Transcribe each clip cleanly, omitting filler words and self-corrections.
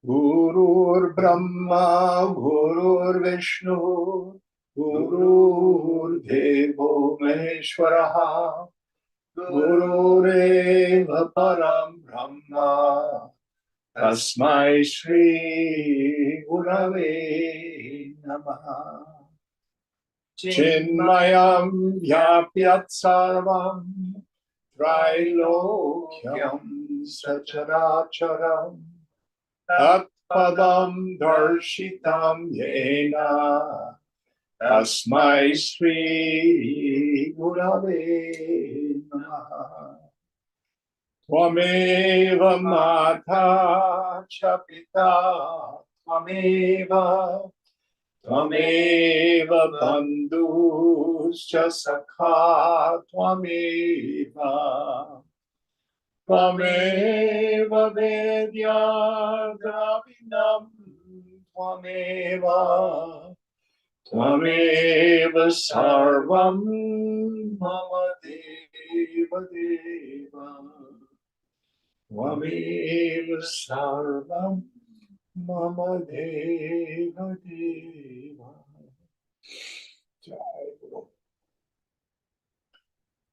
Gurur Brahma, Gurur Vishnu, Gurur Devo Maheshwaraha, Gurureva Param Brahma, Tasmai Shri Gurave Namaha. Chinmayam Vyapyat Sarvam Trilokyam Sacharacharam Tat Padam Darshitam Yena Tasmai Shri Gurave Namaha. Tvameva Mata Cha Pita Tvameva Bandhuscha Sakha Tvameva Vedya Dravinam Tvameva Sarvam Mama Deva Deva Tvameva Sarvam Mama Deva Deva. Jai Guru.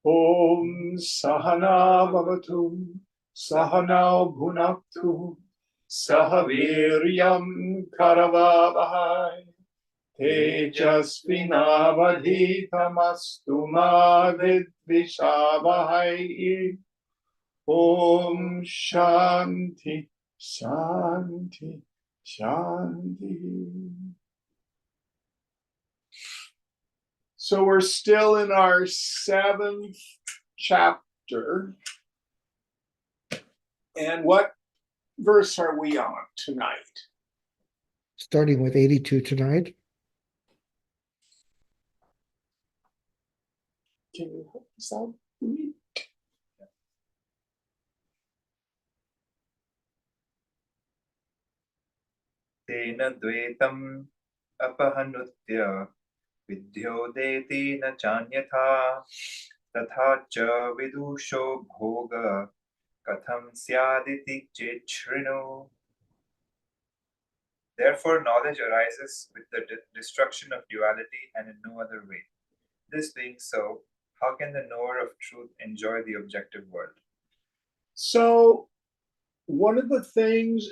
Om Sahana Bhavatu Sahana Bhunaktu Sahaviryam Karavavahai Tejasvinavadhitamastu ma vidvishavahai. Om Shanti Shanti Shanti. So we're still in our 7th chapter. And what verse are we on tonight? Starting with 82 tonight. Can you help us out, please? Tena dvetam apahanutya vidyodeti na chanyatha tatha cha vidusho bhoga katham syaditi chechrinu. Therefore, knowledge arises with the destruction of duality and in no other way. This being so, how can the knower of truth enjoy the objective world? So, one of the things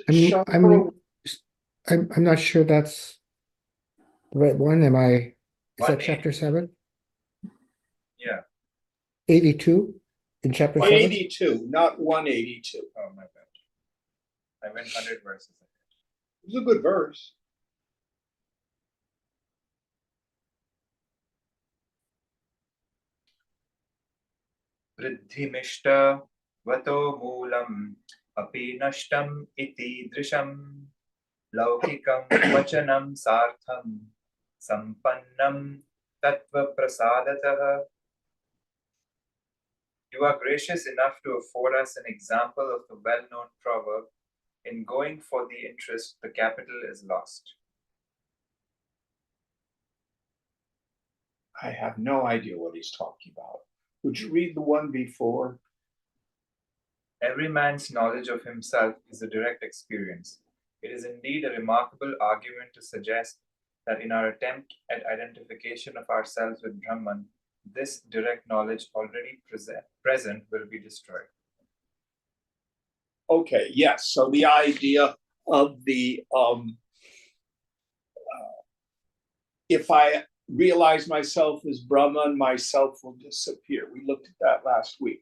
I'm not sure that's the right one. Is that chapter 7? Yeah. 82 in chapter 7? 82, not 182. Oh, my bad. I went 100 verses. It's a good verse. Vriddhimishta vato moolam api nashtam iti drisham laukikam vachanam sartham sampannam tattva prasadatah. You are gracious enough to afford us an example of the well-known proverb, in going for the interest, the capital is lost. I have no idea what he's talking about. Would you read the one before? Every man's knowledge of himself is a direct experience. It is indeed a remarkable argument to suggest that in our attempt at identification of ourselves with Brahman, this direct knowledge already present will be destroyed. Okay, yes. So the idea of the if I realize myself as Brahman, myself will disappear. We looked at that last week.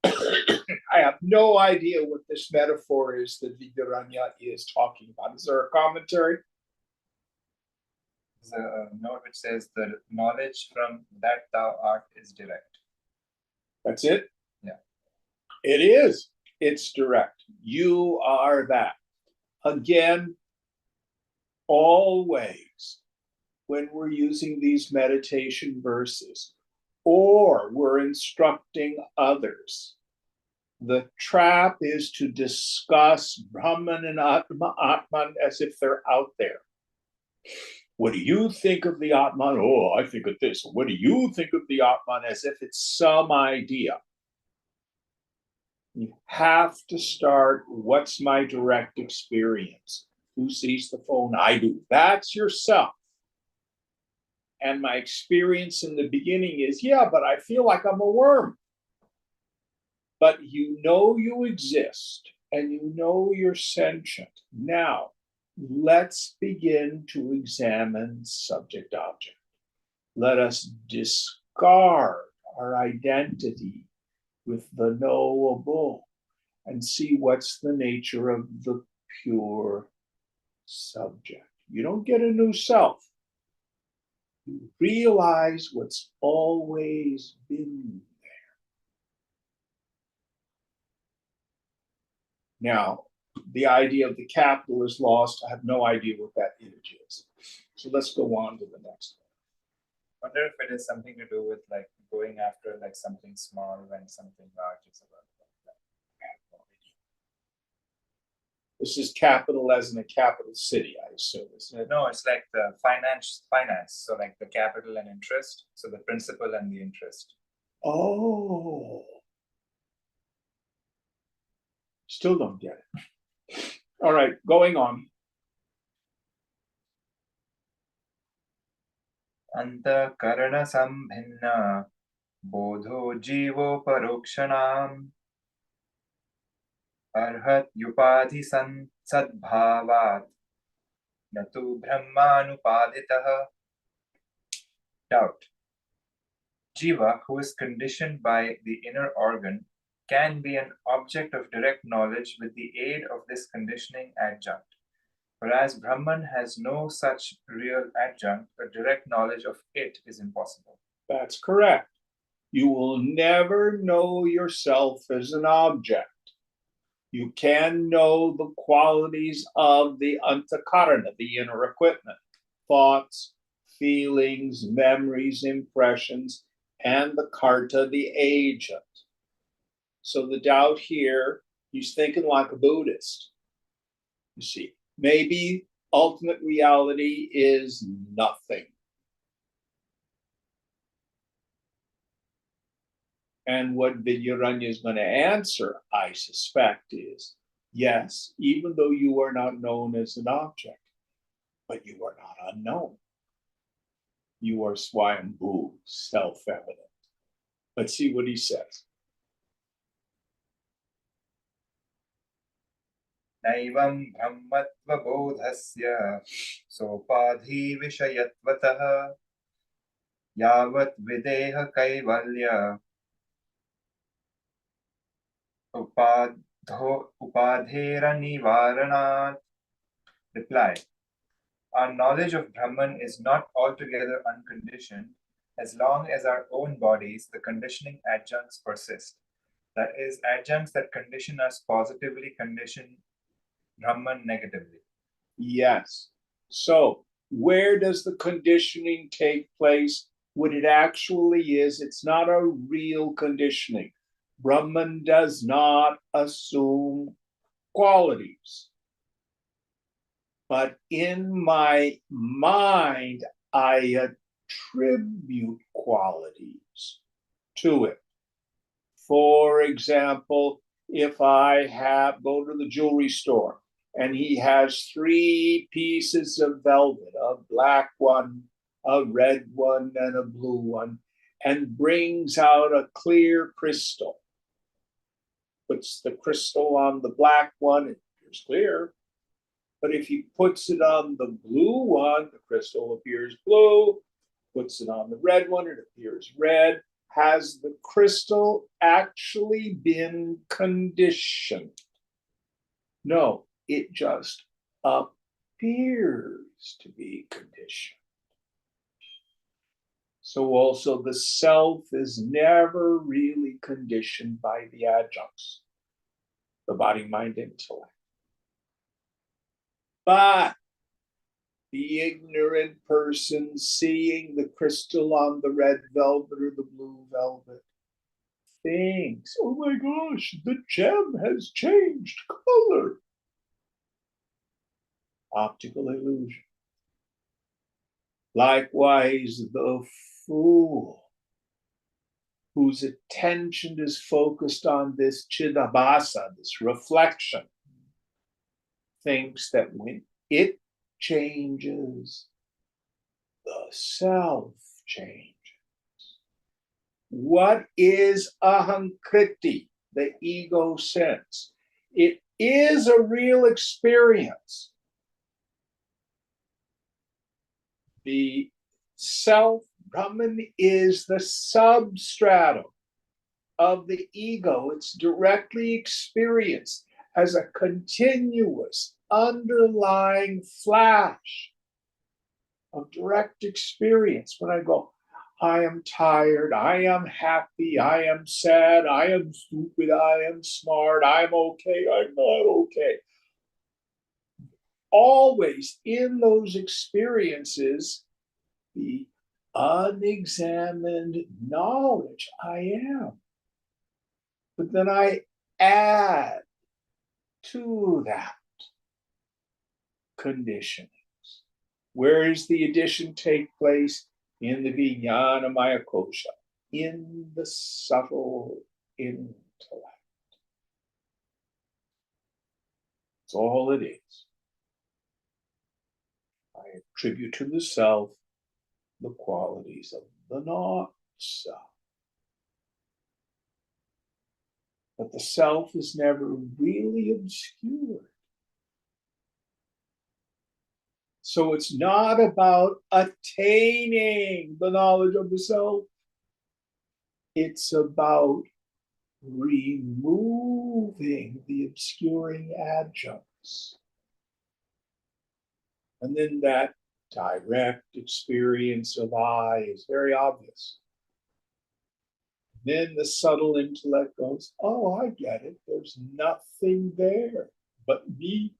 I have no idea what this metaphor is that Vidyaranya is talking about. Is there a commentary? There's a note which says the knowledge from that thou art is direct. That's it? Yeah. It is. It's direct. You are that. Again, always when we're using these meditation verses or we're instructing others, the trap is to discuss Brahman and Atman as if they're out there. What do you think of the Atman? Oh, I think of this. What do you think of the Atman? As if it's some idea. You have to start, what's my direct experience? Who sees the phone? I do. That's yourself. And my experience in the beginning is, yeah, but I feel like I'm a worm. But you know you exist and you know you're sentient. Now, let's begin to examine subject object. Let us discard our identity with the knowable and see what's the nature of the pure subject. You don't get a new self. You realize what's always been there. Now, the idea of the capital is lost. I have no idea what that image is. So let's go on to the next one. Wonder if it is something to do with like going after like something small when something large is about. This is capital as in a capital city, I assume. No, it's like the finance. So like the capital and interest. So the principal and the interest. Oh. Still don't get it. All right, going on. Antakarana sambhinna bodho jivo parokshanam arhat yupadhi sadbhavat natu brahmanupaditaha. Doubt. Jiva, who is conditioned by the inner organ, can be an object of direct knowledge with the aid of this conditioning adjunct. Whereas Brahman has no such real adjunct, a direct knowledge of it is impossible. That's correct. You will never know yourself as an object. You can know the qualities of the antakarana, the inner equipment, thoughts, feelings, memories, impressions, and the karta, the agent. So the doubt here, he's thinking like a Buddhist. You see, maybe ultimate reality is nothing. And what Vidyaranya is going to answer, I suspect, is yes, even though you are not known as an object, but you are not unknown. You are Swayambhu, self-evident. Let's see what he says. Naivam brahmatva bodhasya sopadhi vishayatvatah yavat videha kaivalya upadhera nivaranat. Reply. Our knowledge of Brahman is not altogether unconditioned as long as our own bodies, the conditioning adjuncts, persist. That is, adjuncts that condition us positively condition Brahman negatively. Yes. So where does the conditioning take place? What it actually is, it's not a real conditioning. Brahman does not assume qualities. But in my mind, I attribute qualities to it. For example, if I go to the jewelry store and he has 3 pieces of velvet, a black one, a red one, and a blue one, and brings out a clear crystal, puts the crystal on the black one, it appears clear. But if he puts it on the blue one, the crystal appears blue. Puts it on the red one, it appears red. Has the crystal actually been conditioned? No, it just appears to be conditioned. So also the self is never really conditioned by the adjuncts, the body, mind, intellect. But the ignorant person seeing the crystal on the red velvet or the blue velvet thinks, oh my gosh, the gem has changed color. Optical illusion. Likewise, the fool whose attention is focused on this chidabhasa, this reflection, thinks that when It changes, the self changes. What is ahankriti, the ego sense? It is a real experience. The self, Brahman, is the substratum of the ego. It's directly experienced as a continuous underlying flash of direct experience. When I go, I am tired, I am happy, I am sad, I am stupid, I am smart, I'm okay, I'm not okay. Always in those experiences, the unexamined knowledge I am. But then I add to that conditionings. Where does the addition take place? In the Vijnana Maya Kosha, in the subtle intellect. That's all it is. I attribute to the self the qualities of the not self. But the self is never really obscured. So it's not about attaining the knowledge of the self. It's about removing the obscuring adjuncts. And then that direct experience of I is very obvious. Then the subtle intellect goes, oh, I get it. There's nothing there but me.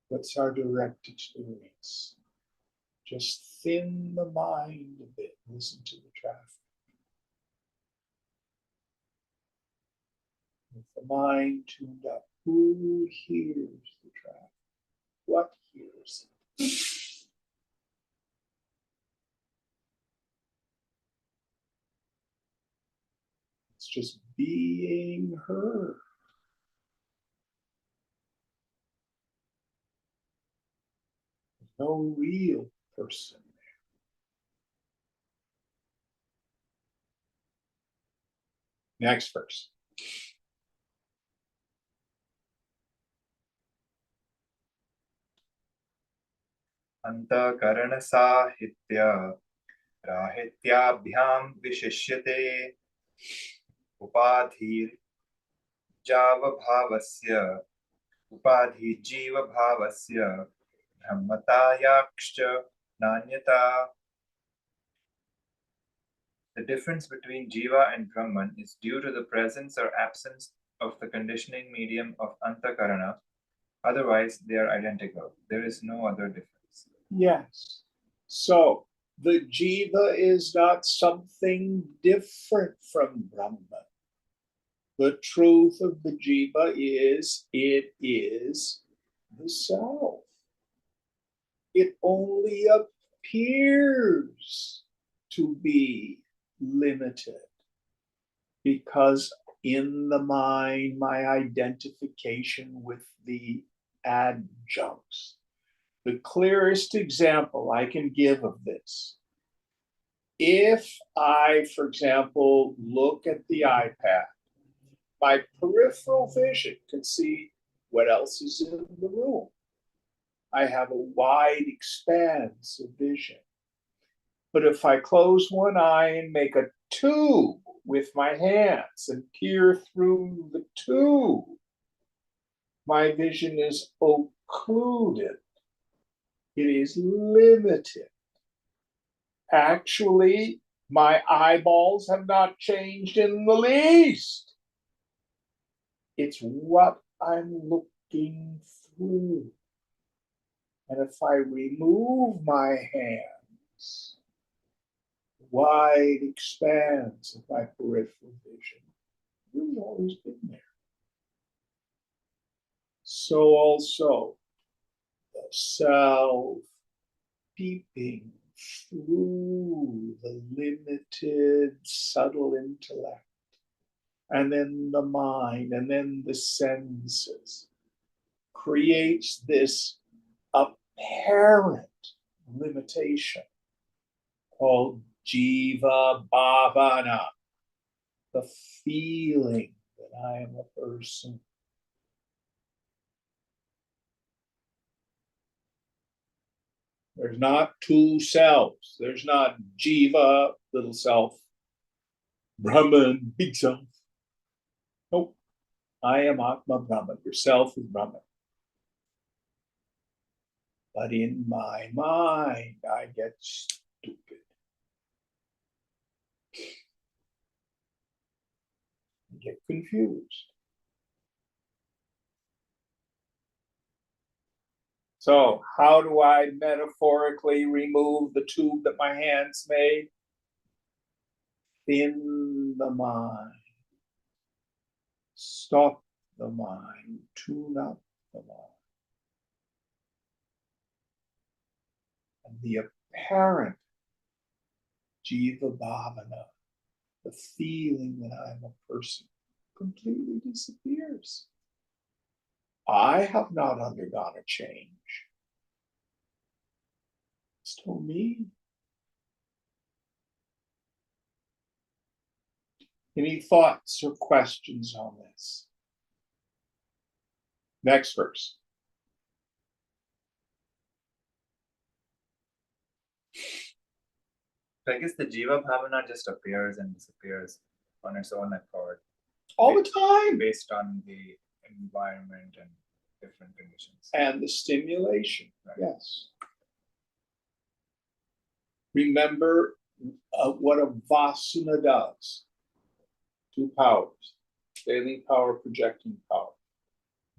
What's our direct experience? Just thin the mind a bit. Listen to the traffic. With the mind tuned up, who hears the traffic? What hears it? It's just being heard. There's no real person there. Next verse. अंतःकरणसाहित्य राहित्याभ्यां विशिष्यते उपाधिर्जावभावस्य उपाधिजीवभावस्य ब्रह्मतायाश्च नान्यता. The difference between Jiva and Brahman is due to the presence or absence of the conditioning medium of Antakarana. Otherwise, they are identical. There is no other difference. Yes. So the Jiva is not something different from Brahman. The truth of the Jiva is it is the self. It only appears to be limited because in the mind, my identification with the adjuncts. The clearest example I can give of this, if I, for example, look at the iPad, my peripheral vision can see what else is in the room. I have a wide expanse of vision. But if I close one eye and make a tube with my hands and peer through the tube, my vision is occluded. It is limited. Actually, my eyeballs have not changed in the least. It's what I'm looking through. And if I remove my hands, wide expanse of my peripheral vision, it's always been there. So also, the self peeping through the limited, subtle intellect, and then the mind, and then the senses. creates this apparent limitation called jiva bhavana, the feeling that I am a person. There's not two selves. There's not jiva, little self, Brahman, big self. Nope. I am Atma Brahman. Yourself is Brahman. But in my mind, I get stupid. I get confused. So, how do I metaphorically remove the tube that my hands made? Thin the mind. Stop the mind. Tune up the mind. And the apparent jiva bhavana, the feeling that I'm a person, completely disappears. I have not undergone a change. It's still me. Any thoughts or questions on this? Next verse. So I guess the Jiva Bhavana just appears and disappears on its own accord. All the time. Based on the environment and different conditions. And the stimulation, right. Yes. Remember what a vasana does. Two powers, daily power, projecting power.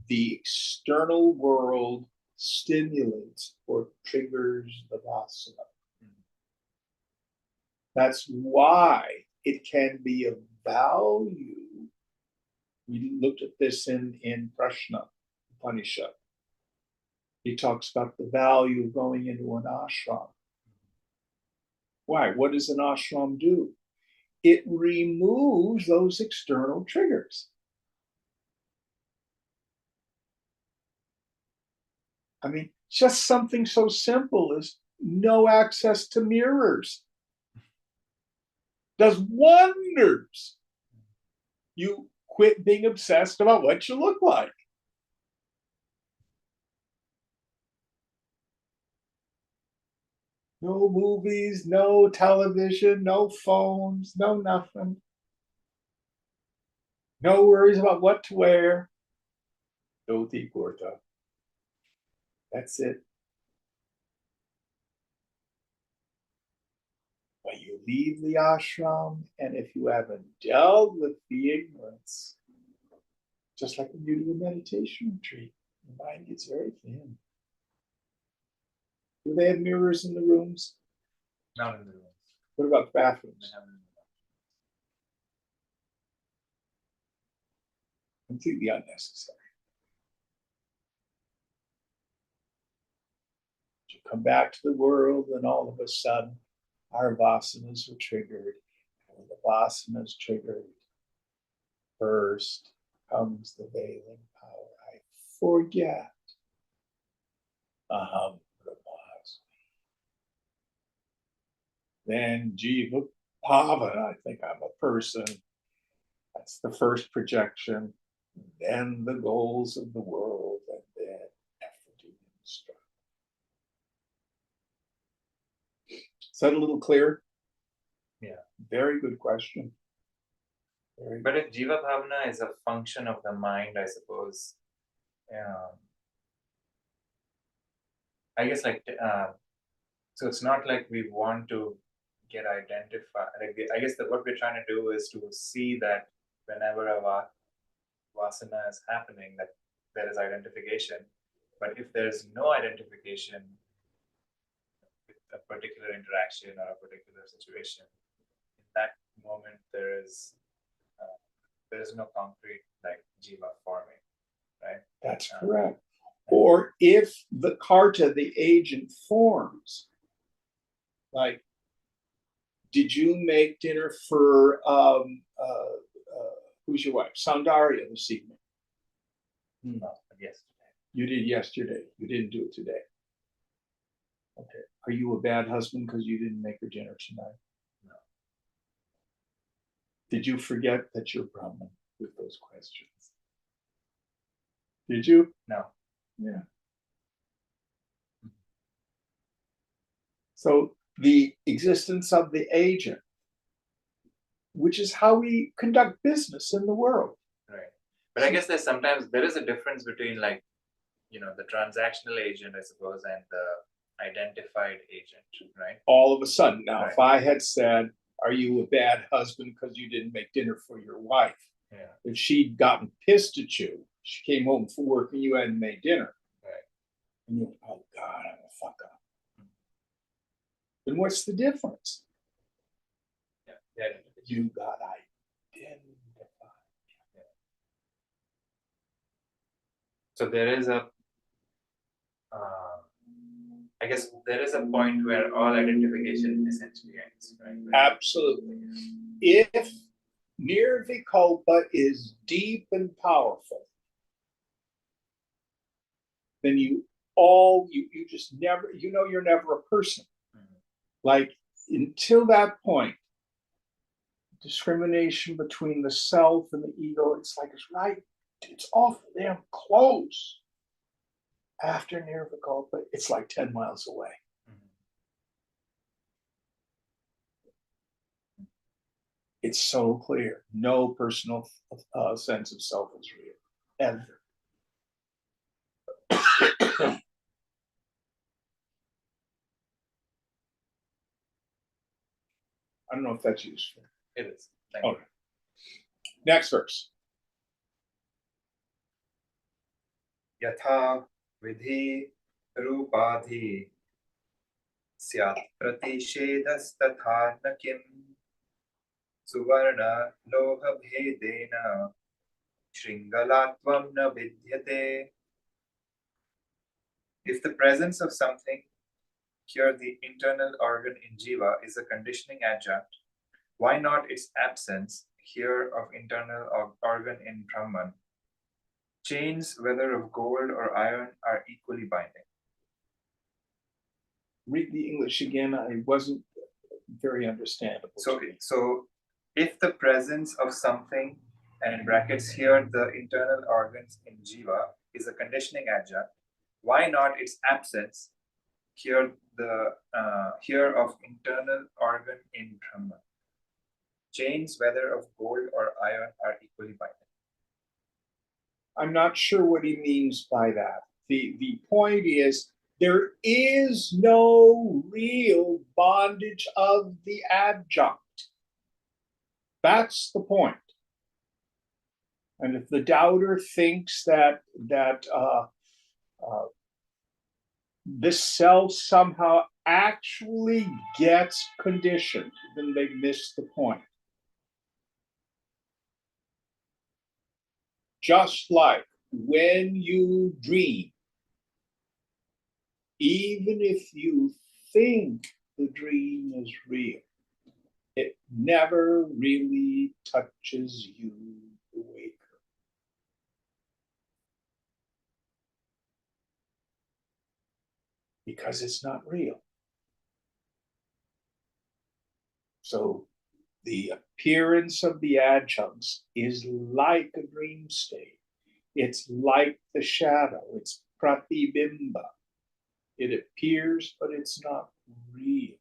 The external world stimulates or triggers the vasana. That's why it can be of value. We looked at this in Prashna Upanishad. He talks about the value of going into an ashram. Why? What does an ashram do? It removes those external triggers. I mean, just something so simple as no access to mirrors does wonders. You quit being obsessed about what you look like. No movies, no television, no phones, no nothing. No worries about what to wear. Dhoti kurta. That's it. But you leave the ashram, and if you haven't dealt with the ignorance, just like when you do a meditation retreat, your mind gets very thin. Do they have mirrors in the rooms? Not in the room. What about the bathrooms? Completely unnecessary. You come back to the world, and all of a sudden, our vasanas are triggered. And when the vasanas triggered, first comes the veiling power. I forget. Aham Brahmasmi. Then Jiva Bhavana, I think I'm a person. That's the first projection. Then the goals of the world, and then effort in instruction. Is that a little clear? Yeah. Very good question. But if Jiva Bhavana is a function of the mind, I suppose, I guess so it's not like we want to get identified. I guess that what we're trying to do is to see that whenever a vasana is happening, that there is identification. But if there's no identification with a particular interaction or a particular situation, in that moment there is no concrete like jiva forming, right? That's correct. Or if the karta, the agent, forms, like, did you make dinner for who's your wife? Soundarya this evening. No, yes. You did yesterday. You didn't do it today. Okay. Are you a bad husband because you didn't make her dinner tonight? No. Did you forget that you're Brahman with those questions? Did you? No. Yeah. So the existence of the agent, which is how we conduct business in the world. Right. But I guess there is a difference between, like, the transactional agent, I suppose, and the identified agent, right? All of a sudden, now, Right. if I had said, "Are you a bad husband because you didn't make dinner for your wife?" Yeah. If she'd gotten pissed at you, she came home from work and you hadn't made dinner, Right. and you, "Oh God, I'm a fuck up." Then what's the difference? Yeah. Yeah. You got identified. So there is I guess there is a point where all identification essentially ends, right? Absolutely. If nirvikalpa is deep and powerful, then you just never, you're never a person. Mhm. Like, until that point, discrimination between the self and the ego, it's awful damn close. After nirvikalpa, it's like 10 miles away. Mhm. It's so clear. No personal sense of self is real, ever. I don't know if that's useful. It is. Thank you. Okay. Next verse. यथा विधि रूपाधि स्यात् प्रतिषेधस्तथा न किम् सुवर्ण लोहभेदेन शृङ्खलात्वं न विद्यते. If the presence of something, here the internal organ in jiva, is a conditioning adjunct, why not its absence, here of internal organ in Brahman? Chains, whether of gold or iron, are equally binding. Read the English again. I wasn't very understandable. So if the presence of something, and in brackets here the internal organs in jiva, is a conditioning adjunct, why not its absence, here here of internal organ in Brahman? Chains, whether of gold or iron, are equally binding. I'm not sure what he means by that. The point is, there is no real bondage of the adjunct. That's the point. And if the doubter thinks that this self somehow actually gets conditioned, then they miss the point. Just like when you dream, even if you think the dream is real, it never really touches you, the waker. Because it's not real. So the appearance of the adjuncts is like a dream state. It's like the shadow. It's pratibimba. It appears, but it's not real.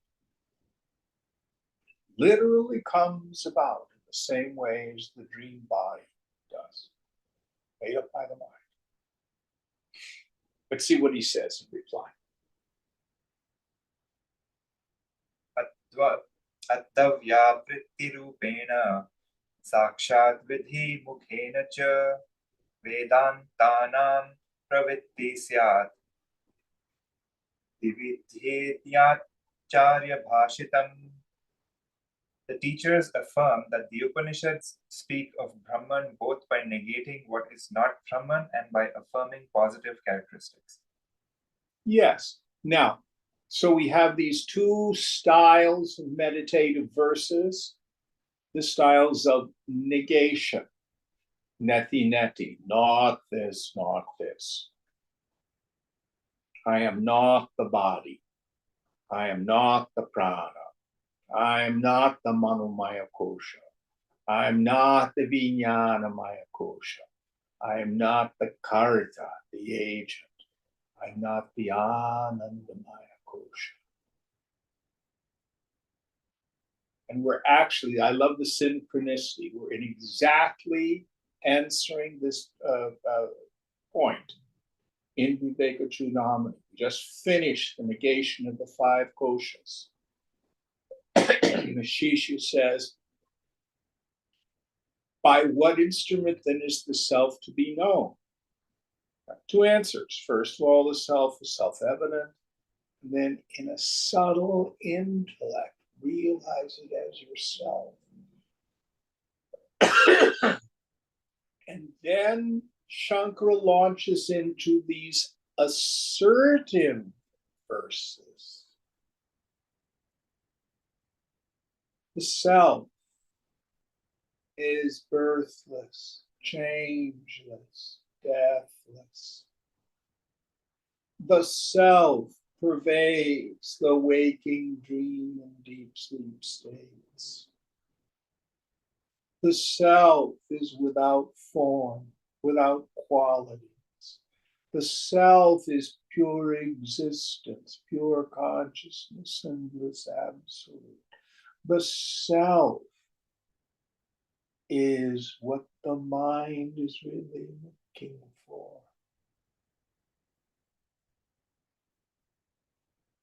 Literally comes about in the same way as the dream body does, made up by the mind. But see what he says in reply. अत्तव्यावृत्तिरूपेण साक्षात् विधि मुखेन च वेदान्तानां प्रवृत्ति स्यात् विविध्येत्याचार्यभाषितम्. The teachers affirm that the Upanishads speak of Brahman both by negating what is not Brahman and by affirming positive characteristics. Yes. Now, so we have these two styles of meditative verses, the styles of negation, neti neti, not this, not this. I am not the body. I am not the prana. I am not the manomaya kosha. I am not the vijnanamaya kosha. I am not the karta, the agent. I'm not the anandamaya kosha. And we're actually, I love the synchronicity. We're in exactly answering this point in Viveka Chudamani. We just finished the negation of the 5 koshas. The Shishya says, by what instrument then is the self to be known? 2 answers. First of all, the self is self-evident. And then in a subtle intellect, realize it as yourself. And then Shankara launches into these assertive verses. The self is birthless, changeless, deathless. The self pervades the waking, dream, and deep sleep states. The self is without form, without qualities. The self is pure existence, pure consciousness, endless absolute. The self is what the mind is really looking for.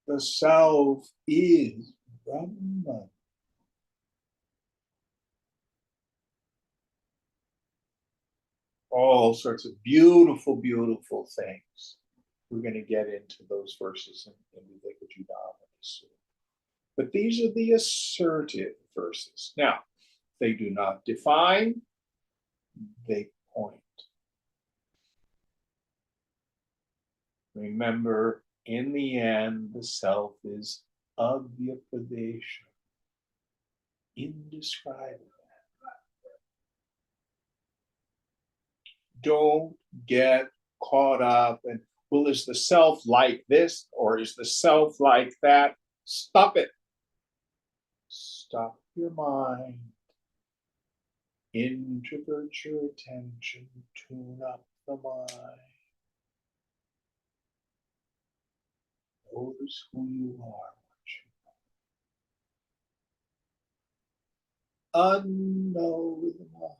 The self is Brahman. All sorts of beautiful, beautiful things. We're going to get into those verses in Viveka Chudamani soon. But these are the assertive verses. Now, they do not define, they point. Remember, in the end, the self is Avyapadesha, indescribable. Don't get caught up in, well, is the self like this or is the self like that? Stop it. Stop your mind. Introvert your attention. Tune up the mind. Notice who you are. Unknowable.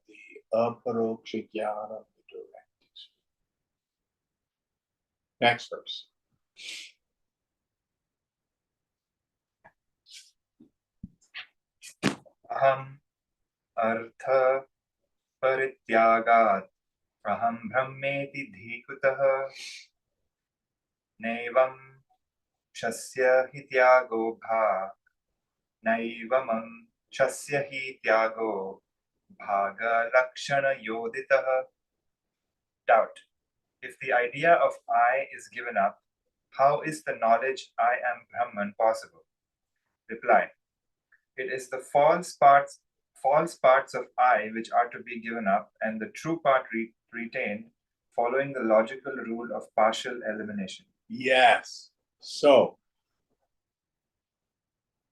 The aparoksha jnana, the direct experience. Next verse. Aham artha parityagat aham brahmeti dhikutah naivam shasya hityago bha naivamam shasya hityago bhaga lakshana yoditah. Doubt. If the idea of I is given up, how is the knowledge I am Brahman possible? Reply. It is the false parts of I which are to be given up, and the true part retained, following the logical rule of partial elimination. Yes. So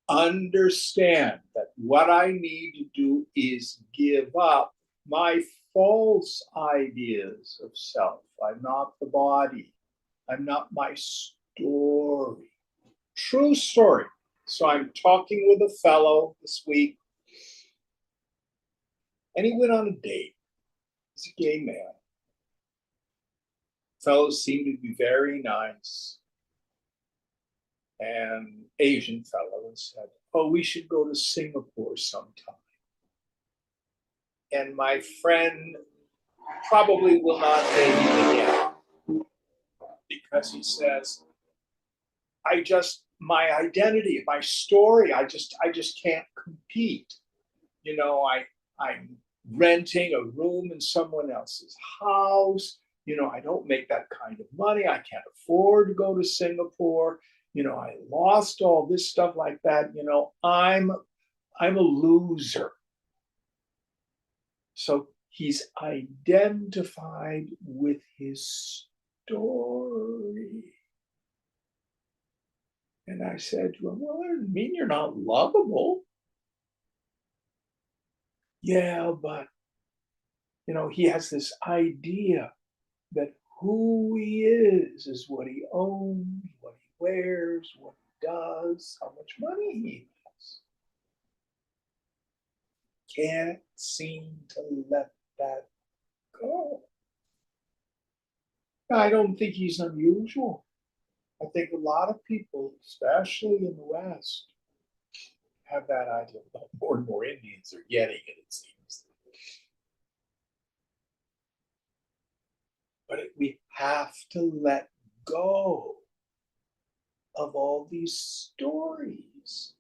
understand that what I need to do is give up my false ideas of self. I'm not the body. I'm not my story. True story. So I'm talking with a fellow this week, and he went on a date. He's a gay man. Fellows seemed to be very nice. And Asian fellow, and said, oh, we should go to Singapore sometime. And my friend probably will not date him again because he says, my identity, my story, I just can't compete. You know, I'm renting a room in someone else's house. You know, I don't make that kind of money. I can't afford to go to Singapore. I lost all this stuff like that. I'm a loser. So he's identified with his story. And I said to him, well, that doesn't mean you're not lovable. Yeah, but, he has this idea that who he is what he owns, what he wears, what he does, how much money he has. Can't seem to let that go. I don't think he's unusual. I think a lot of people, especially in the West, have that idea. More and more Indians are getting it seems. But we have to let go of all these stories.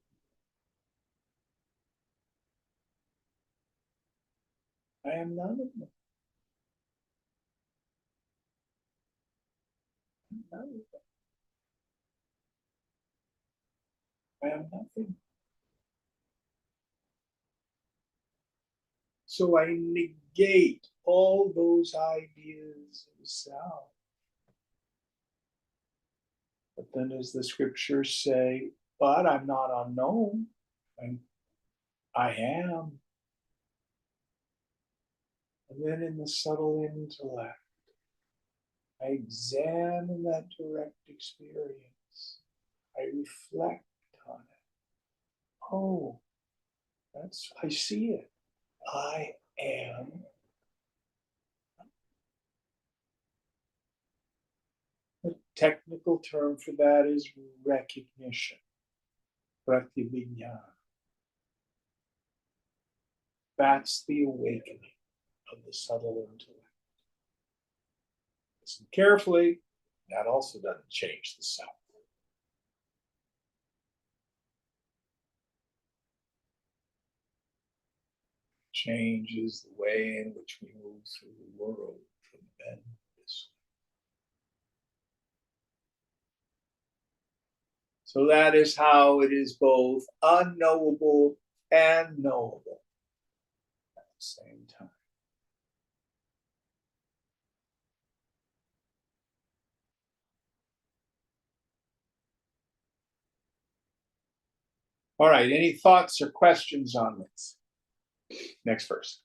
I am none of them. None of them. I am nothing. So I negate all those ideas of self. But then, as the scriptures say, but I'm not unknown. I am. And then in the subtle intellect, I examine that direct experience. I reflect on it. Oh, I see it. I am. The technical term for that is recognition. Pratibhijna. That's the awakening of the subtle intellect. Listen carefully. That also doesn't change the self. Changes the way in which we move through the world from then to this. So that is how it is both unknowable and knowable at the same time. All right, any thoughts or questions on this? Next verse.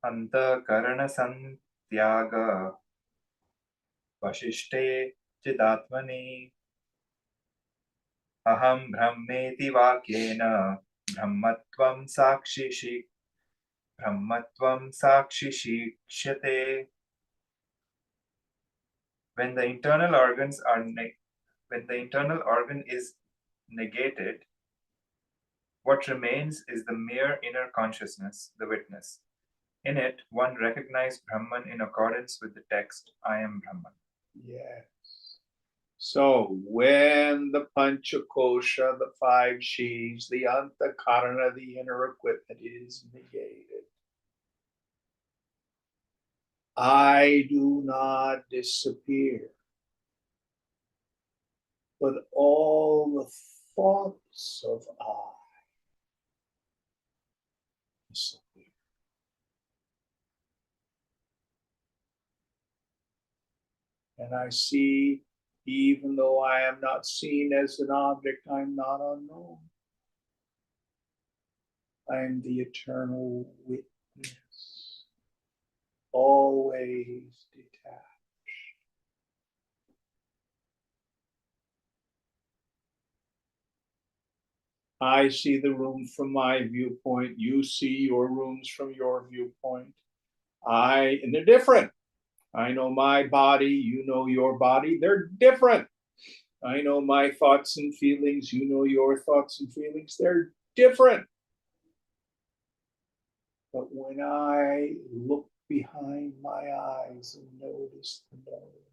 अंतःकरण संत्याग वशिष्ठे चिदात्मनि अहं ब्रह्मेति वाक्येन ब्रह्मत्वं साक्षिषीक्ष्यते. When the internal organ is negated, what remains is the mere inner consciousness, the witness. In it, one recognized Brahman in accordance with the text, I am Brahman. Yes. So when the Panchakosha, the five sheaves, the Antakarana, the inner equipment is negated, I do not disappear, but all the thoughts of I disappear. And I see, even though I am not seen as an object, I'm not unknown. I am the eternal witness, always detached. I see the room from my viewpoint. You see your rooms from your viewpoint. And they're different. I know my body, you know your body. They're different. I know my thoughts and feelings, you know your thoughts and feelings. They're different. But when I look behind my eyes and notice the knowing,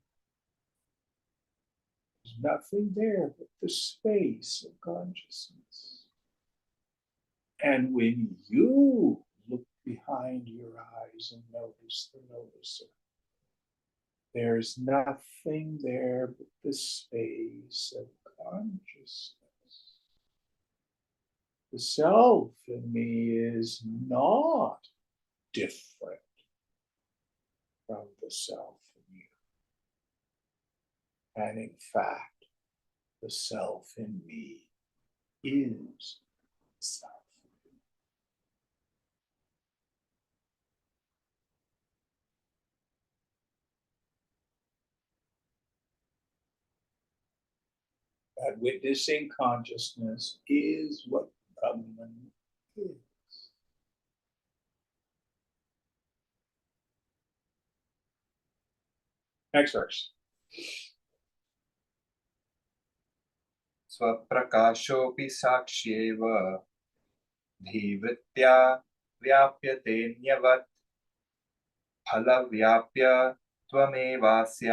there's nothing there but the space of consciousness. And when you look behind your eyes and notice the noticer, There's nothing there but the space of consciousness. The self in me is not different from the self in you. And in fact, the self in me is self. That witnessing consciousness is what Brahman is. Next verse. स्वप्रकाशोऽपि साक्ष्येव धीवृत्या व्याप्यतेऽन्यवत् फलव्याप्य त्वमेवास्य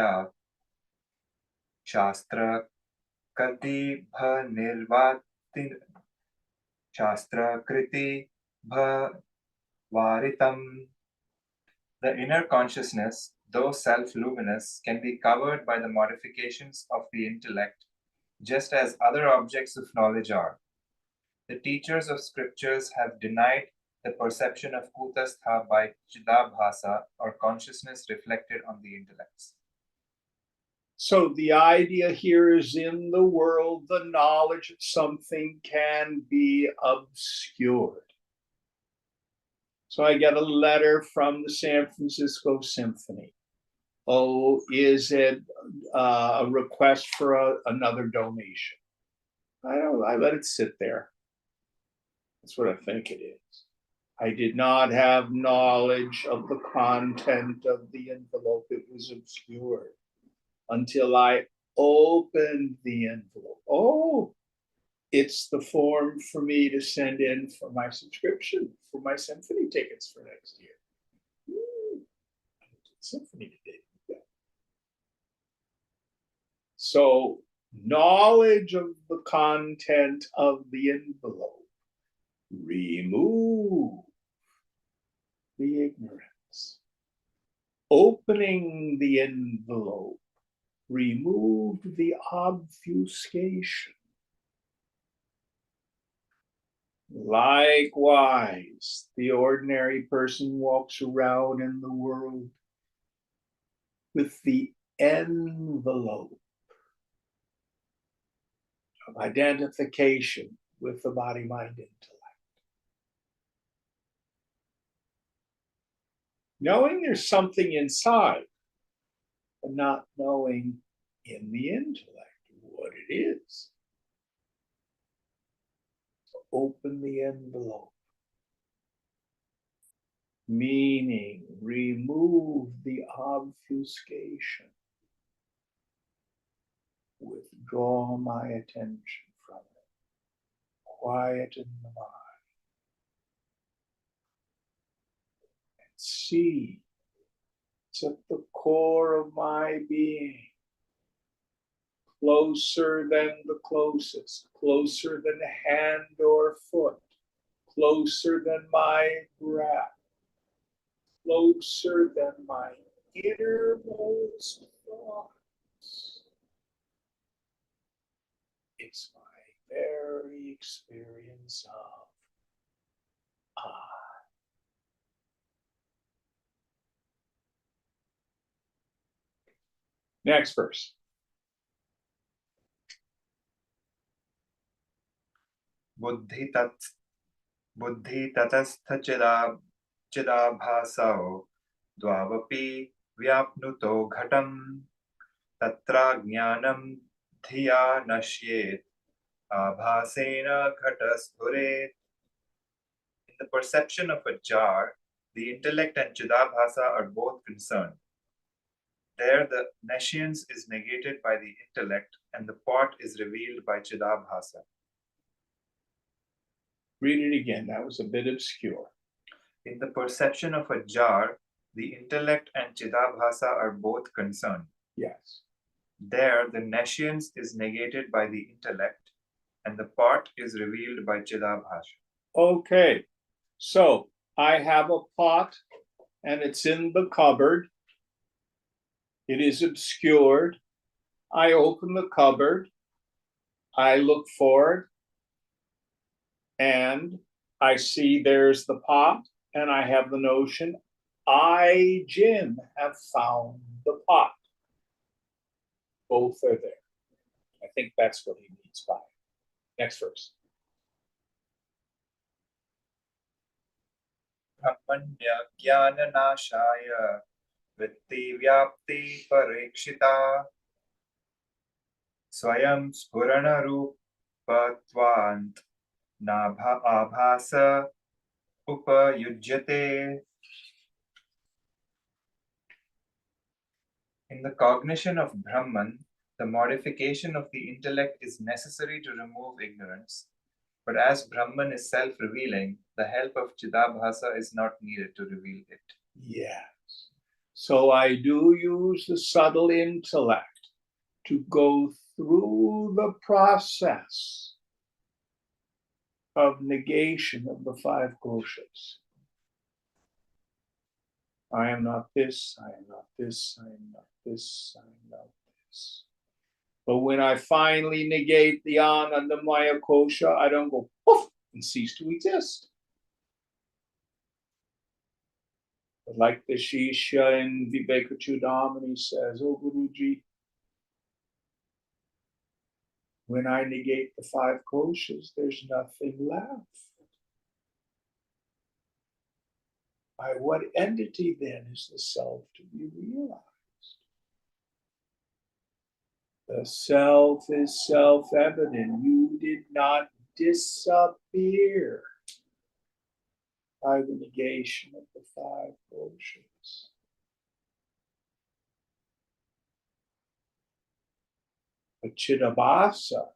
शास्त्रकृतिभनिर्वाति शास्त्रकृतिभवारितम्. The inner consciousness, though self-luminous, can be covered by the modifications of the intellect, just as other objects of knowledge are. The teachers of scriptures have denied the perception of Kutastha by Chidabhasa, or consciousness reflected on the intellects. So the idea here is, in the world, the knowledge of something can be obscured. So I get a letter from the San Francisco Symphony. Oh, is it a request for another donation? I let it sit there. That's what I think it is. I did not have knowledge of the content of the envelope. It was obscured until I opened the envelope. Oh, it's the form for me to send in for my subscription for my symphony tickets for next year. Symphony today. Yeah. So knowledge of the content of the envelope remove the ignorance. Opening the envelope removed the obfuscation. Likewise, the ordinary person walks around in the world with the envelope of identification with the body-mind intellect. Knowing there's something inside, but not knowing in the intellect what it is. Open the envelope, meaning remove the obfuscation. Withdraw my attention from it. Quieten the mind. And see it's at the core of my being. Closer than the closest, closer than hand or foot, closer than my breath, closer than my innermost thoughts. It's my very experience of I. Next verse. बुद्धि ततस्थचिदाभासौ द्वावपि व्याप्नुतो घटं तत्राज्ञानं धिया नश्येत् आभासेन घटस्फुरेत्. In the perception of a jar, the intellect and Chidabhasa are both concerned. There, the nescience is negated by the intellect, and the pot is revealed by Chidabhasa. Read it again. That was a bit obscure. In the perception of a jar, the intellect and Chidabhasa are both concerned. Yes. There, the nescience is negated by the intellect, and the pot is revealed by Chidabhasa. Okay. So I have a pot and it's in the cupboard. It is obscured. I open the cupboard. I look for it. And I see there's the pot. And I have the notion, I, Jim, have found the pot. Both are there. I think that's what he means by it. Next verse. ब्रह्मण्य ज्ञाननाशाय वृत्तिव्याप्ति परीक्षिता स्वयं स्फुरणरूपत्वात् नाभा आभास उपयुज्यते. In the cognition of Brahman, the modification of the intellect is necessary to remove ignorance. But as Brahman is self-revealing, the help of Chidabhasa is not needed to reveal it. Yes. So I do use the subtle intellect to go through the process of negation of the five koshas. I am not this, I am not this, I am not this, I am not this. But when I finally negate the Anandamaya kosha, I don't go poof and cease to exist. But like the Shishya in Vivekachudamani says, oh Guruji, when I negate the five koshas, there's nothing left. By what entity then is the self to be realized? The self is self-evident. You did not disappear by the negation of the five koshas. But Chidabhasa,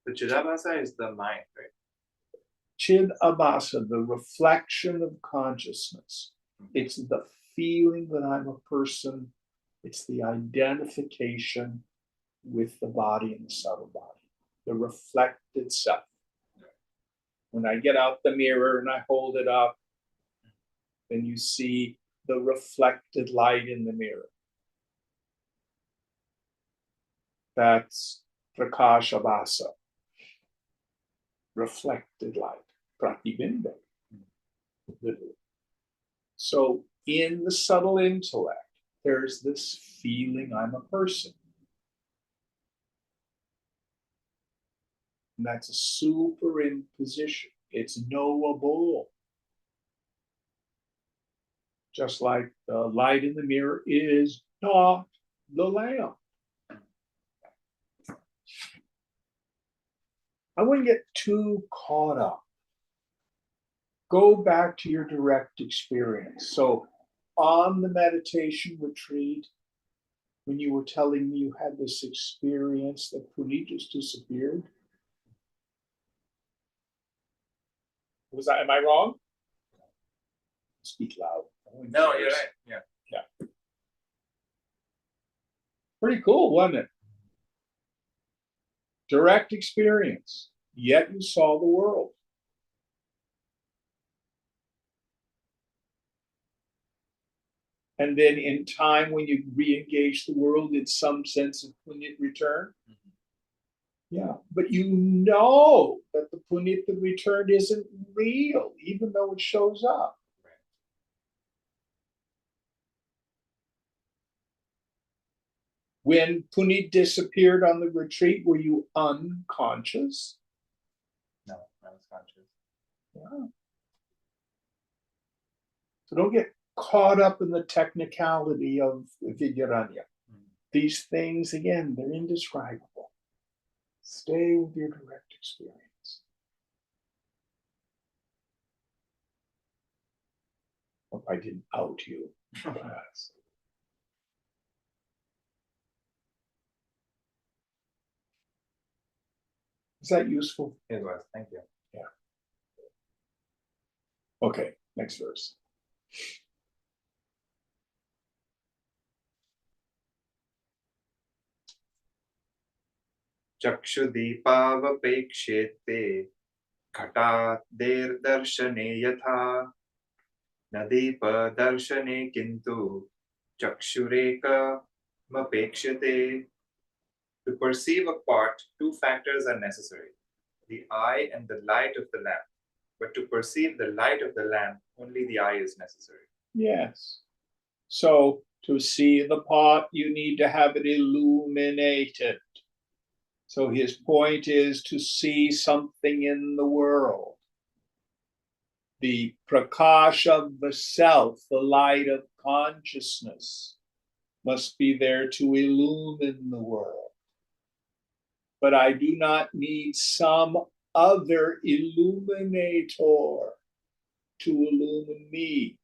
The Chidabhasa is the mind, right? Chidabhasa, the reflection of consciousness. It's the feeling that I'm a person. It's the identification with the body and the subtle body, the reflected self. When I get out the mirror and I hold it up, then you see the reflected light in the mirror. That's Prakashabhasa, reflected light, Pratibimba, literally. So in the subtle intellect, there's this feeling I'm a person. And that's a superimposition. It's knowable. Just like the light in the mirror is not the lamp. I wouldn't get too caught up. Go back to your direct experience. So on the meditation retreat, when you were telling me you had this experience that Puneet just disappeared, am I wrong? Speak loud. No, you're right. Yeah. Pretty cool, wasn't it? Direct experience, yet you saw the world. And then in time, when you re-engage the world, in some sense of punyat return. Yeah, but you know that the punyat that returned isn't real, even though it shows up. When Puneet disappeared on the retreat, were you unconscious? No, I was conscious. Yeah. So don't get caught up in the technicality of Vidyaranya. These things, again, they're indescribable. Stay with your direct experience. Hope I didn't out you. Is that useful? It was. Thank you. Yeah. Okay, next verse. चक्षुदीपावपेक्षेते घटादेर्दर्शने यथा न दीपदर्शने किन्तु चक्षुरेकमपेक्ष्यते. To perceive a part, two factors are necessary, the eye and the light of the lamp. But to perceive the light of the lamp, only the eye is necessary. Yes. So to see the pot, you need to have it illuminated. So his point is to see something in the world. The prakash of the self, the light of consciousness, must be there to illumine the world. But I do not need some other illuminator to illumine me.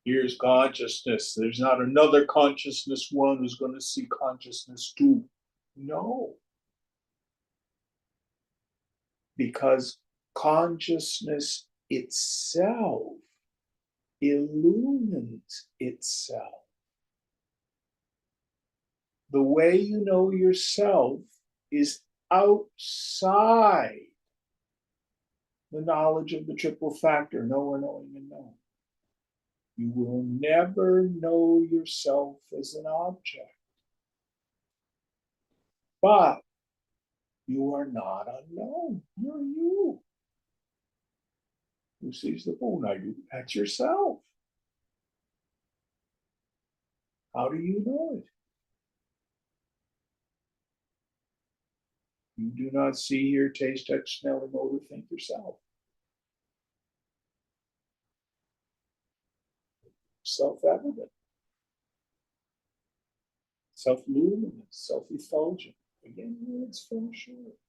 Here's consciousness. There's not another consciousness one who's going to see consciousness two. No. Because consciousness itself illumines itself. The way you know yourself is outside the knowledge of the triple factor, knower, knowing, and known. You will never know yourself as an object. But you are not unknown. You're you. Who sees the moon? I do. That's yourself. How do you know it? You do not see, hear, taste, touch, smell, and odor, think yourself. Self-evident, self-luminous, self-effulgent. Again, words fall short.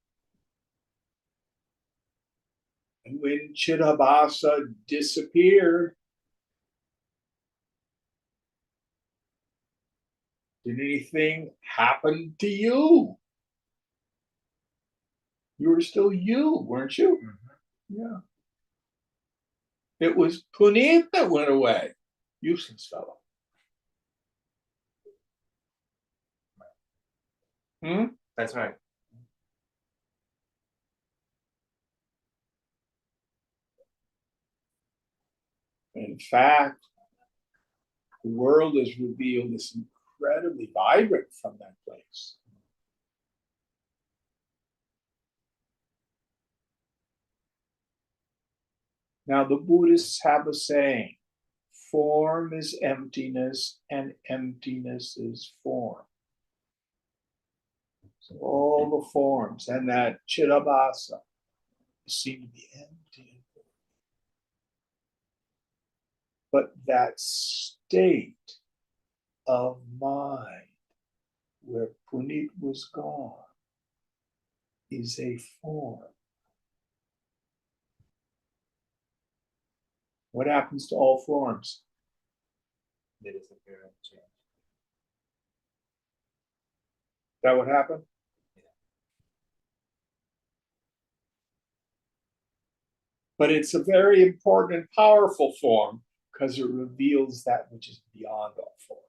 And when Chittabhasa disappeared, did anything happen to you? You were still you, weren't you? Mm-hmm. Yeah. It was Puneet that went away. Useless fellow. That's right. In fact, the world is revealed as incredibly vibrant from that place. Now, the Buddhists have a saying, form is emptiness and emptiness is form. So all the forms and that Chittabhasa seem to be empty. But that state of mind where Puneet was gone is a form. What happens to all forms? They disappear and change. Is that what happened? But it's a very important and powerful form because it reveals that which is beyond all form.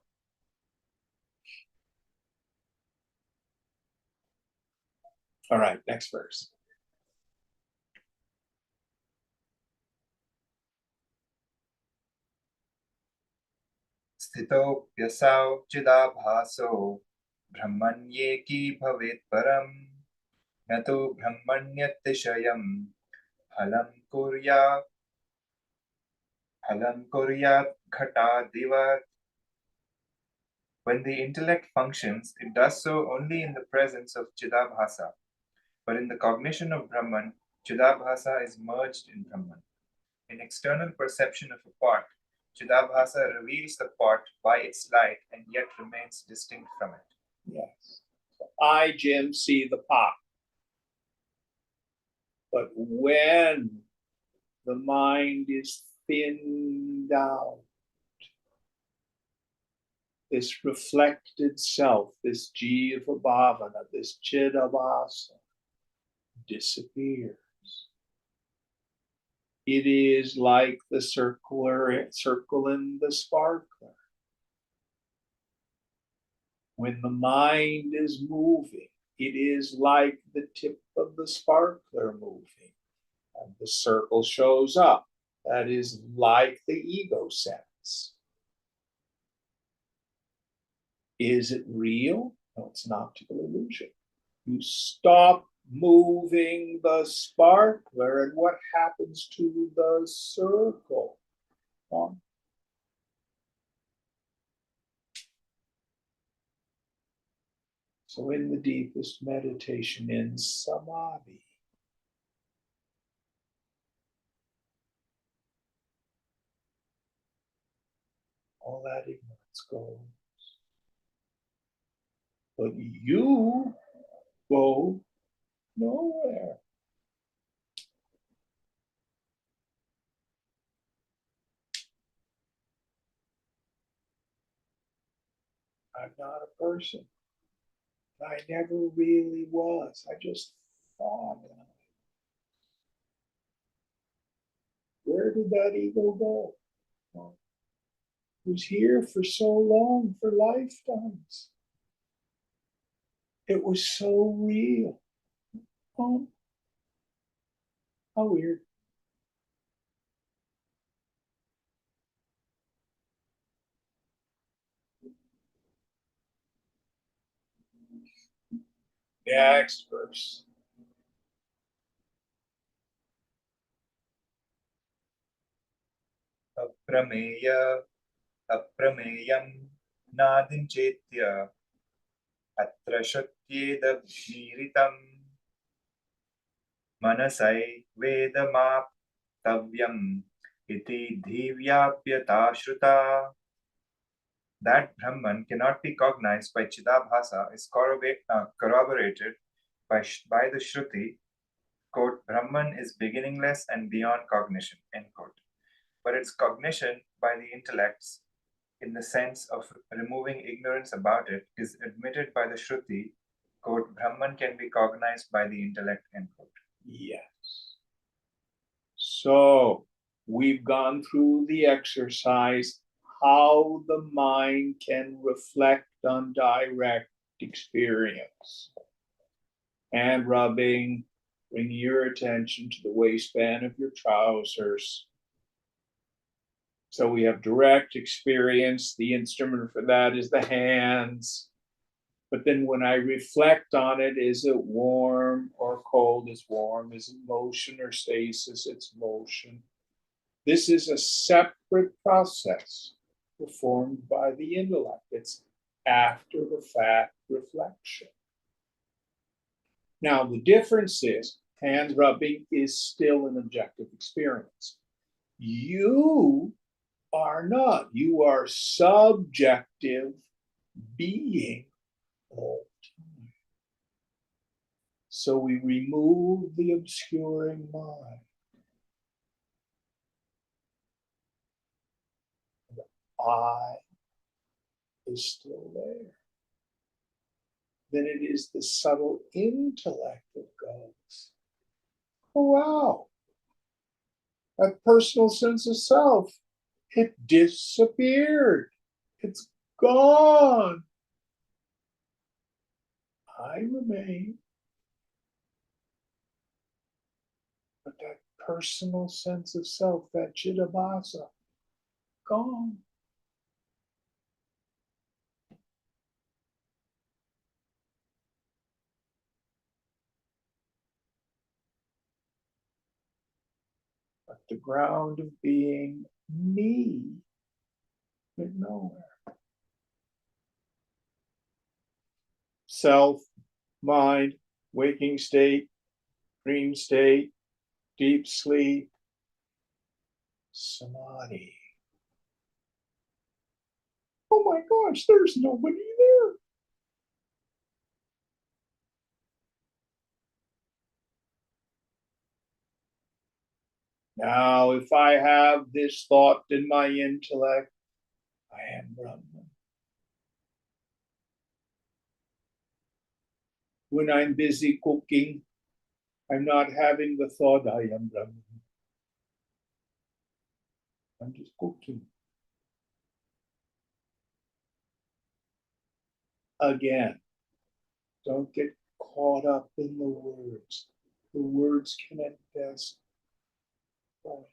All right, next verse. स्थितोऽप्यसौ चिदाभासो ब्रह्मण्येकी भवेत् परम् न तु ब्रह्मण्यतिशयं फलं कुर्यात् घटादिवत्. When the intellect functions, it does so only in the presence of Chidabhasa. But in the cognition of Brahman, Chidabhasa is merged in Brahman. In external perception of a part, Chidabhasa reveals the part by its light and yet remains distinct from it. Yes. So I, Jim, see the pot. But when the mind is thinned out, this reflected self, this jiva bhavana, this chidabhasa disappears. It is like the circle in the sparkler. When the mind is moving, it is like the tip of the sparkler moving, and the circle shows up. That is like the ego sense. Is it real? No, it's an optical illusion. You stop moving the sparkler, and what happens to the circle? So, in the deepest meditation, in samadhi, all that ignorance goes. But you go nowhere. I'm not a person. I never really was. I just thought. Where did that ego go? Well, it was here for so long, for lifetimes. It was so real. Oh, how weird. Next verse. अप्रमेय अप्रमेयं नादिञ्चेत्य अत्र श्रुत्येदमीरितं मनसैवेदमाप्तव्यम् इति धीव्याप्यताश्रुता. That Brahman cannot be cognized by Chidabhasa is corroborated by the Shruti, quote, Brahman is beginningless and beyond cognition, end quote. But its cognition by the intellects, in the sense of removing ignorance about it, is admitted by the Shruti, quote, Brahman can be cognized by the intellect, end quote. Yes. So we've gone through the exercise how the mind can reflect on direct experience. And rubbing, bring your attention to the waistband of your trousers. So we have direct experience. The instrument for that is the hands. But then when I reflect on it, is it warm or cold? Is warm? Is it motion or stasis? It's motion. This is a separate process performed by the intellect. It's after the fact reflection. Now, the difference is hand rubbing is still an objective experience. You are not. You are subjective being all time. So we remove the obscuring mind. The I is still there. Then it is the subtle intellect that goes, oh, wow, that personal sense of self, it disappeared. It's gone. I remain. But that personal sense of self, that Chidabhasa, gone. But the ground of being me went nowhere. Self, mind, waking state, dream state, deep sleep, samadhi. Oh my gosh, there's nobody there. Now, if I have this thought in my intellect, I am Brahman. When I'm busy cooking, I'm not having the thought, I am Brahman. I'm just cooking. Again, don't get caught up in the words. The words can at best point.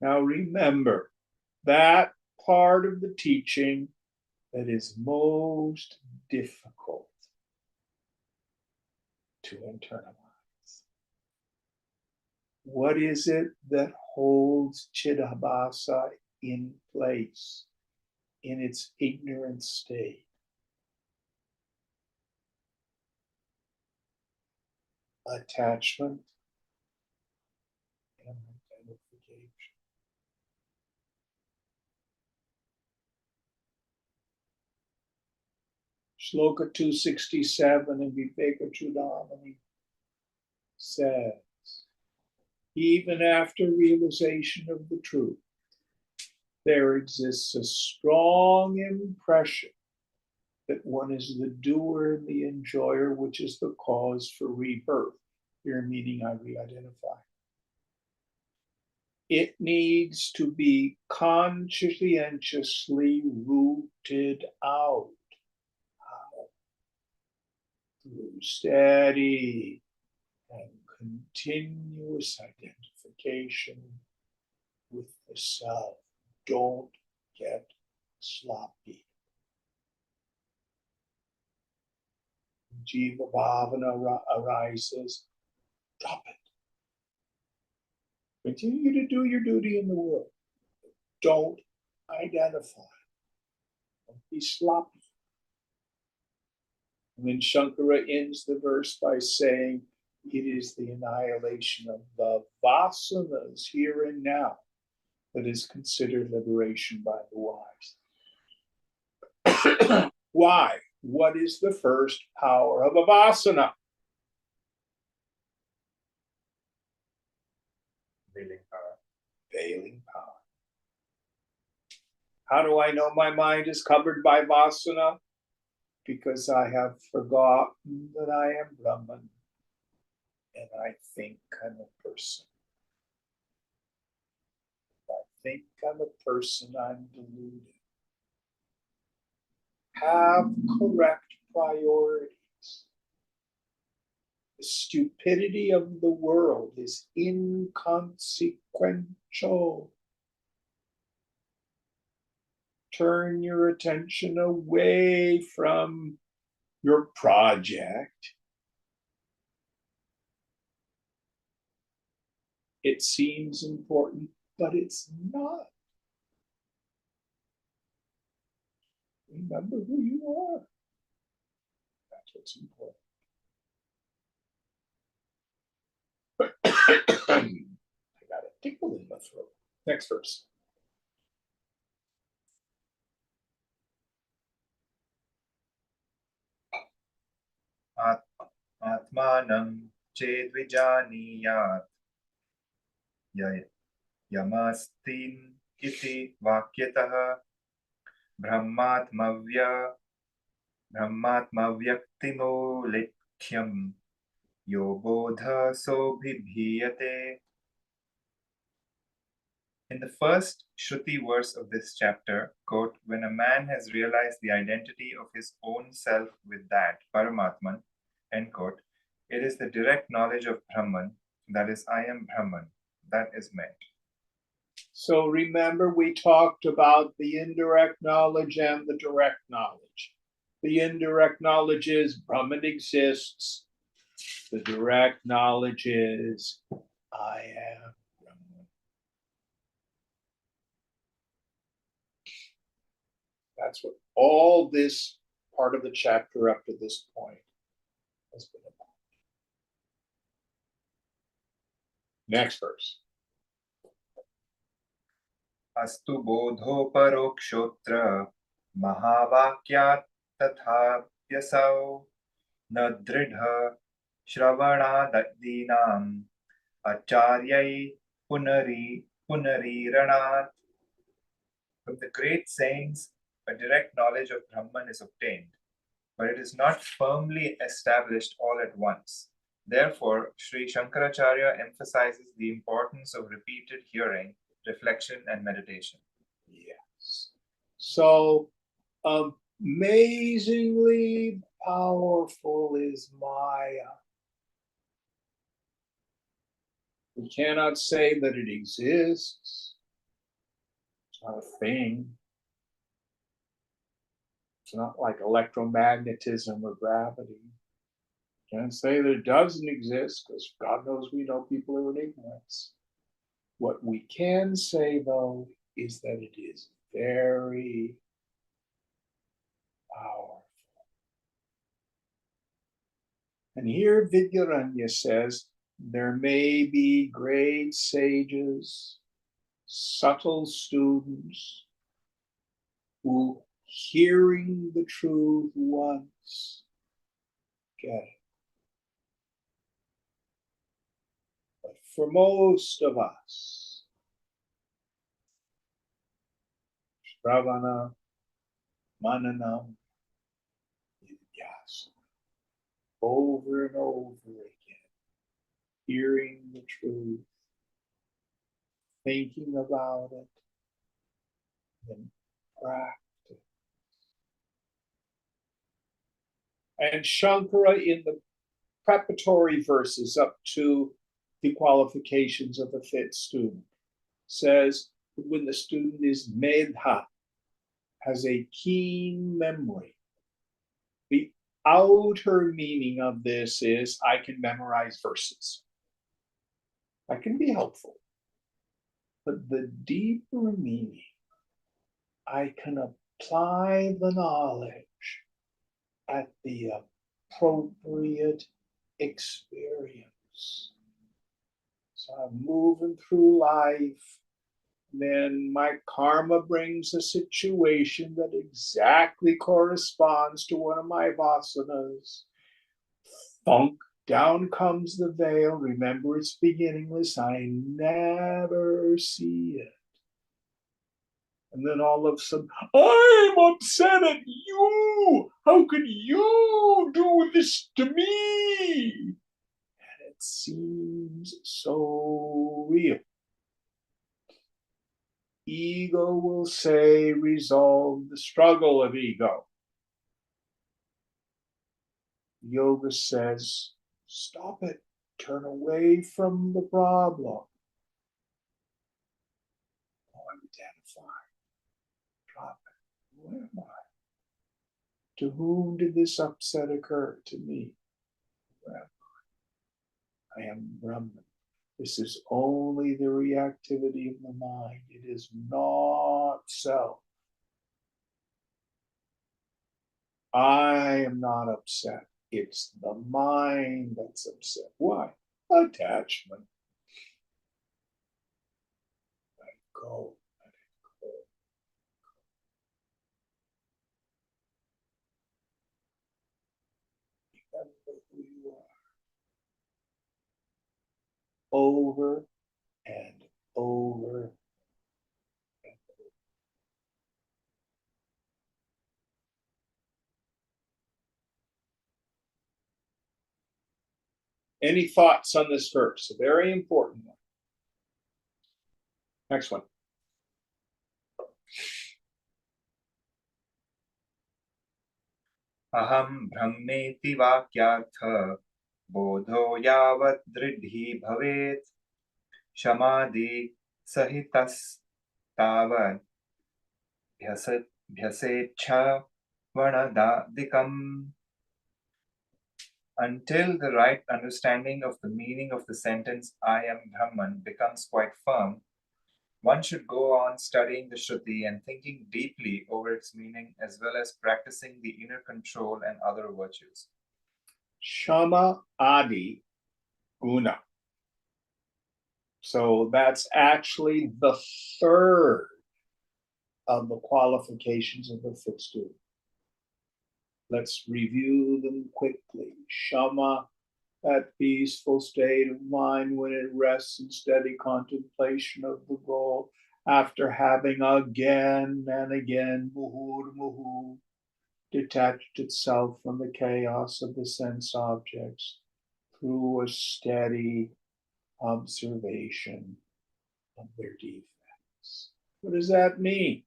Now remember, that part of the teaching that is most difficult to internalize. What is it that holds Chidabhasa in place in its ignorant state? Attachment and identification. Shloka 267 in Viveka Chudamani says, even after realization of the truth, there exists a strong impression that one is the doer and the enjoyer, which is the cause for rebirth. Here, meaning I re-identify. It needs to be conscientiously rooted out. How? Through steady and continuous identification with the self. Don't get sloppy. Jiva Bhavana arises, drop it. Continue to do your duty in the world. Don't identify. Don't be sloppy. And then Shankara ends the verse by saying, it is the annihilation of the vasanas here and now that is considered liberation by the wise. Why? What is the first power of a vasana? Veiling power. Veiling power. How do I know my mind is covered by vasana? Because I have forgotten that I am Brahman and I think I'm a person. If I think I'm a person, I'm deluded. Have correct priorities. The stupidity of the world is inconsequential. Turn your attention away from your project. It seems important, but it's not. Remember who you are. That's what's important. I got a tickle in my throat. Next verse. Atmanam chedvijaniyat yamastin iti vakyatah brahmatmavyaktimolikyam yobodha sobhibhiyate. In the first Shruti verse of this chapter, quote, when a man has realized the identity of his own self with that, Paramatman, end quote, it is the direct knowledge of Brahman, that is, I am Brahman, that is meant. So remember, we talked about the indirect knowledge and the direct knowledge. The indirect knowledge is Brahman exists. The direct knowledge is I am Brahman. That's what all this part of the chapter up to this point has been about. Next verse. Astu bodho parokshotra mahavakyat tathapyasau nadridha shravanadinam acharyai punariranat. From the great sayings, a direct knowledge of Brahman is obtained, but it is not firmly established all at once. Therefore, Sri Shankaracharya emphasizes the importance of repeated hearing, reflection, and meditation. Yes. So amazingly powerful is Maya. We cannot say that it exists. It's not a thing. It's not like electromagnetism or gravity. Can't say that it doesn't exist because God knows we know people are in ignorance. What we can say, though, is that it is very powerful. And here Vidyaranya says there may be great sages, subtle students who, hearing the truth once, get it. But for most of us, Shravana, Mananam, Vidyasa, over and over again, hearing the truth, thinking about it, and practice. And Shankara, in the preparatory verses up to the qualifications of a fit student, says when the student is medha, has a keen memory. The outer meaning of this is I can memorize verses. That can be helpful. But the deeper meaning, I can apply the knowledge at the appropriate experience. So I'm moving through life, then my karma brings a situation that exactly corresponds to one of my vasanas. Thunk, down comes the veil. Remember, it's beginningless. I never see it. And then all of a sudden, I'm upset at you. How could you do this to me? And it seems so real. Ego will say, resolve the struggle of ego. Yoga says, stop it. Turn away from the problem. Oh, identify. Drop it. Who am I? To whom did this upset occur? To me. Who am I? I am Brahman. This is only the reactivity of the mind. It is not self. I am not upset. It's the mind that's upset. Why? Attachment. Let it go. Let it go. Remember who you are. Over and over. Any thoughts on this verse? A very important one. Next one. Aham brahmeti vakyartha bodho yavat dridhi bhavet shamadhi sahitas tavat bhyasecha vanadadikam. Until the right understanding of the meaning of the sentence I am Brahman becomes quite firm, one should go on studying the Shruti and thinking deeply over its meaning as well as practicing the inner control and other virtues. Shama Adi Guna. So that's actually the third of the qualifications of a fit student. Let's review them quickly. Shama, that peaceful state of mind when it rests in steady contemplation of the goal after having again and again, muhur, detached itself from the chaos of the sense objects through a steady observation of their defects. What does that mean?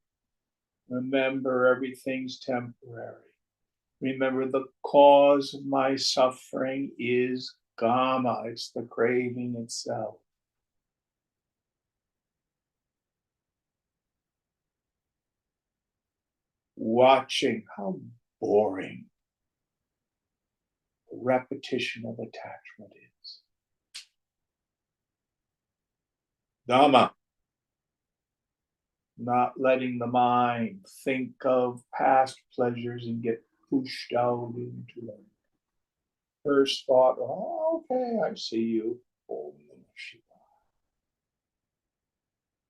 Remember, everything's temporary. Remember, the cause of my suffering is Kama, it's the craving itself. watching how boring the repetition of attachment is. Dhamma, not letting the mind think of past pleasures and get pushed out into them. First thought, oh, okay, I see you. Om Namah Shivaya.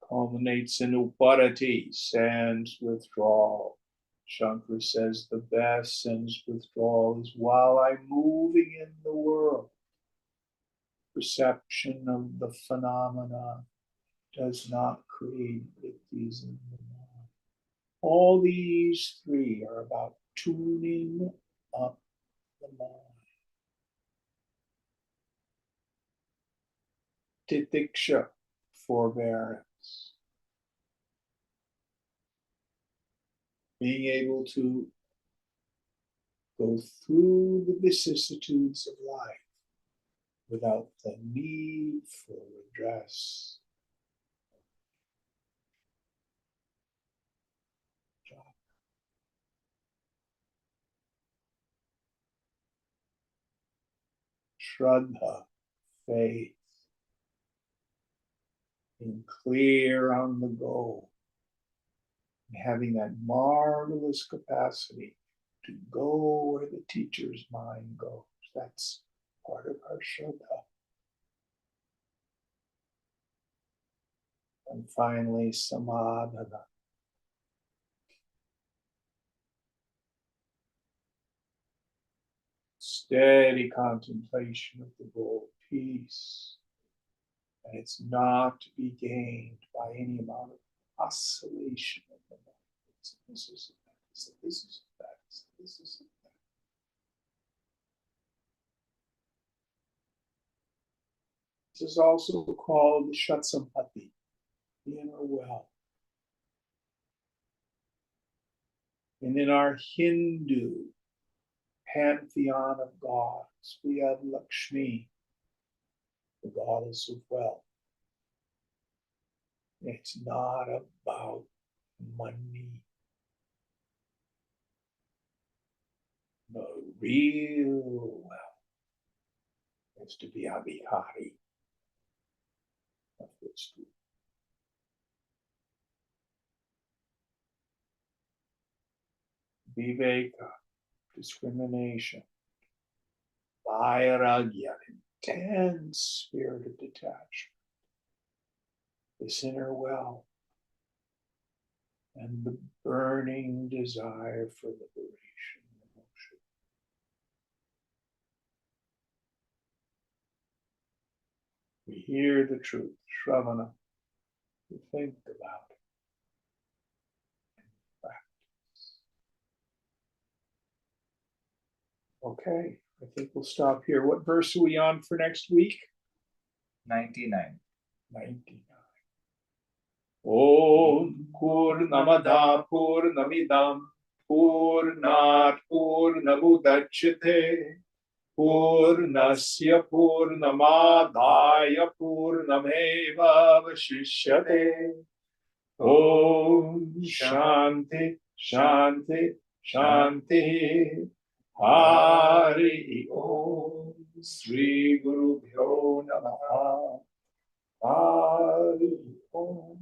Culminates in uparati, sense withdrawal. Shankara says the best sense withdrawal is while I'm moving in the world. Perception of the phenomena does not create vrittis in the mind. All these three are about tuning up the mind. Titiksha, forbearance. Being able to go through the vicissitudes of life without the need for redress. Shraddha, faith, being clear on the goal, and having that marvelous capacity to go where the teacher's mind goes. That's part of our Shraddha. And finally, samadhana. Steady contemplation of the goal, peace. And it's not to be gained by any amount of oscillation of the mind. It's this is that, it's this is that, it's this is that. This is also called the Ch.7, the inner well. And in our Hindu pantheon of gods, we have Lakshmi, the goddess of wealth. It's not about money. The real wealth is to be abhikari of this group. Viveka, discrimination. Vairagya, intense spirit of detachment. This inner well. And the burning desire for liberation and emotion. We hear the truth, Shravana. We think about it. And practice. Okay, I think we'll stop here. What verse are we on for next week? 99. 99. Om Purnamada Purnamidam Purnat Purnamudachyate Purnasya Purnamadaya Purnameva Vashishyate. Om Shanti Shanti Shanti. Hari Om Sri Guru Bhyo Namaha. Hari Om.